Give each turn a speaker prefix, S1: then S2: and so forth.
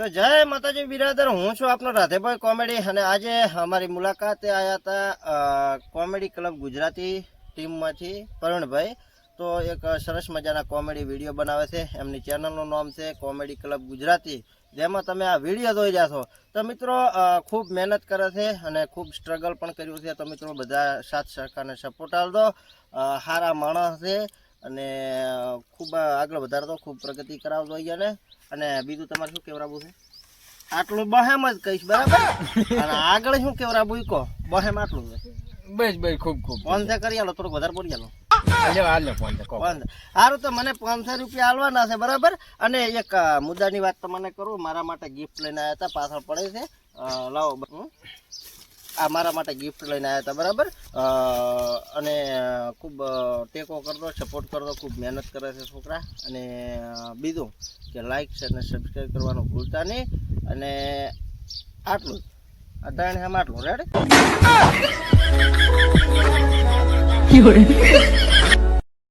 S1: તો જય માતાજી બિરાદર, હું છું આપનો રાધેભાઈ કોમેડી અને આજે અમારી મુલાકાતે આવ્યા હતા કોમેડી ક્લબ ગુજરાતી ટીમમાંથી પરણભાઈ. તો એક સરસ મજાના કોમેડી વિડીયો બનાવે છે. એમની ચેનલનું નામ છે કોમેડી ક્લબ ગુજરાતી, જેમાં તમે આ વિડીયો જોઈ રહ્યા છો. તો મિત્રો ખૂબ મહેનત કરે છે અને ખૂબ સ્ટ્રગલ પણ કર્યું છે. તો મિત્રો બધા સાથ સહકારને સપોર્ટ આપજો. સારા માણસ છે અને ખૂબ આગળ વધારતો, ખૂબ પ્રગતિ કરાવતો અહીંયા. અને બીજું તમારે શું કેવરાવું છે? આટલું બહેમ જ કહીશ, બરાબર? અને આગળ શું કેવરાવું કહો? બહેમ આટલું છે
S2: બસ બસ ખૂબ ખૂબ
S1: ફોન છે કરી આલો, થોડુંક વધારે બોલી આલો. સારું, તો મને 500 રૂપિયા આલવાના છે, બરાબર? અને એક મુદ્દાની વાત તમને કરું. મારા માટે ગિફ્ટ લઈને આવ્યા હતા, પાછળ પડે છે, લાવો. આ મારા માટે ગિફ્ટ લઈને આવ્યા હતા, બરાબર? અને ખૂબ ટેકો કરતો, સપોર્ટ કરતો, ખૂબ મહેનત કરે છે છોકરા. અને બીજું કે લાઈક છે અને સબસ્ક્રાઈબ કરવાનું ભૂલતા નહીં. અને આટલું જ, અટાણે આટલું રેડ.